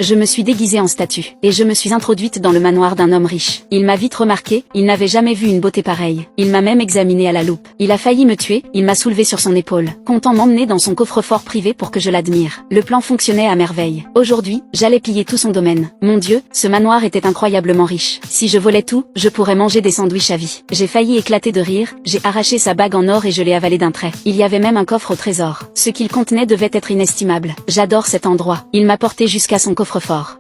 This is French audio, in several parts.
Je me suis déguisée en statue, et je me suis introduite dans le manoir d'un homme riche. Il m'a vite remarqué, il n'avait jamais vu une beauté pareille. Il m'a même examinée à la loupe. Il a failli me tuer, il m'a soulevée sur son épaule, comptant m'emmener dans son coffre-fort privé pour que je l'admire. Le plan fonctionnait à merveille. Aujourd'hui, j'allais piller tout son domaine. Mon Dieu, ce manoir était incroyablement riche. Si je volais tout, je pourrais manger des sandwichs à vie. J'ai failli éclater de rire, j'ai arraché sa bague en or et je l'ai avalée d'un trait. Il y avait même un coffre au trésor. Ce qu'il contenait devait être inestimable. J'adore cet endroit. Il m'a porté jusqu'à son coffre-fort.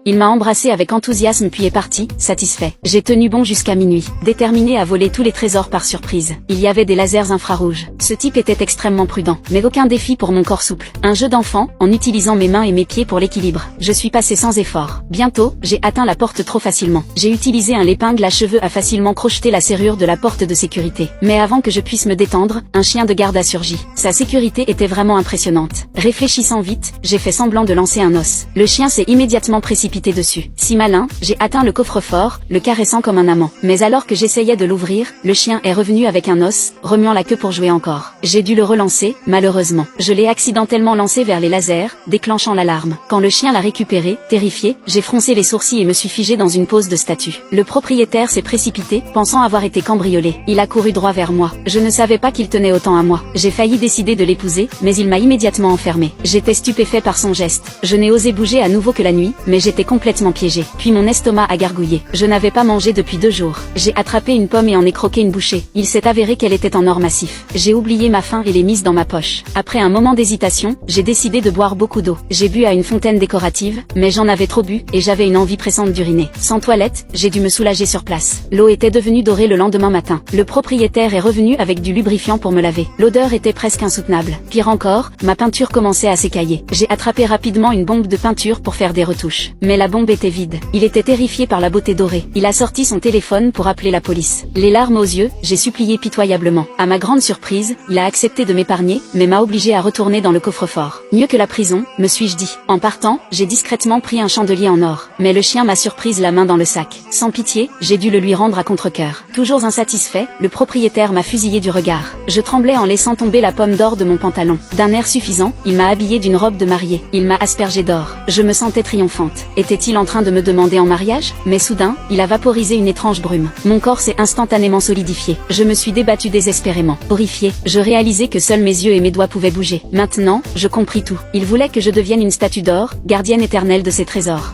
Il m'a embrassé avec enthousiasme puis est parti, satisfait. J'ai tenu bon jusqu'à minuit, déterminé à voler tous les trésors par surprise. Il y avait des lasers infrarouges. Ce type était extrêmement prudent, mais aucun défi pour mon corps souple. Un jeu d'enfant, en utilisant mes mains et mes pieds pour l'équilibre. Je suis passé sans effort. Bientôt, j'ai atteint la porte trop facilement. J'ai utilisé un l'épingle à cheveux à facilement crocheter la serrure de la porte de sécurité. Mais avant que je puisse me détendre, un chien de garde a surgi. Sa sécurité était vraiment impressionnante. Réfléchissant vite, j'ai fait semblant de lancer un os. Le chien s'est immédiatement précipité dessus. Si malin, j'ai atteint le coffre-fort, le caressant comme un amant. Mais alors que j'essayais de l'ouvrir, le chien est revenu avec un os, remuant la queue pour jouer encore. J'ai dû le relancer, malheureusement. Je l'ai accidentellement lancé vers les lasers, déclenchant l'alarme. Quand le chien l'a récupéré, terrifié, j'ai froncé les sourcils et me suis figé dans une pose de statue. Le propriétaire s'est précipité, pensant avoir été cambriolé. Il a couru droit vers moi. Je ne savais pas qu'il tenait autant à moi. J'ai failli décider de l'épouser, mais il m'a immédiatement enfermé. J'étais stupéfait par son geste. Je n'ai osé bouger à nouveau que la nuit, mais j'étais complètement piégé. Puis mon estomac a gargouillé. Je n'avais pas mangé depuis 2 jours. J'ai attrapé une pomme et en ai croqué une bouchée. Il s'est avéré qu'elle était en or massif. J'ai oublié ma faim et l'ai mise dans ma poche. Après un moment d'hésitation, j'ai décidé de boire beaucoup d'eau. J'ai bu à une fontaine décorative, mais j'en avais trop bu, et j'avais une envie pressante d'uriner. Sans toilette, j'ai dû me soulager sur place. L'eau était devenue dorée le lendemain matin. Le propriétaire est revenu avec du lubrifiant pour me laver. L'odeur était presque insoutenable. Pire encore, ma peinture commençait à s'écailler. J'ai attrapé rapidement une bombe de peinture pour faire des retouches. Mais la bombe était vide. Il était terrifié par la beauté dorée. Il a sorti son téléphone pour appeler la police. Les larmes aux yeux, j'ai supplié pitoyablement. À ma grande surprise, il a accepté de m'épargner, mais m'a obligé à retourner dans le coffre-fort. Mieux que la prison, me suis-je dit. En partant, j'ai discrètement pris un chandelier en or. Mais le chien m'a surprise la main dans le sac. Sans pitié, j'ai dû le lui rendre à contre-cœur. Toujours insatisfait, le propriétaire m'a fusillé du regard. Je tremblais en laissant tomber la pomme d'or de mon pantalon. D'un air suffisant, il m'a habillée d'une robe de mariée. Il m'a aspergé d'or. Je me sentais triomphante. Était-il en train de me demander en mariage? Mais soudain, il a vaporisé une étrange brume. Mon corps s'est instantanément solidifié. Je me suis débattue désespérément. Horrifiée, je réalisais que seuls mes yeux et mes doigts pouvaient bouger. Maintenant, je compris tout. Il voulait que je devienne une statue d'or, gardienne éternelle de ses trésors.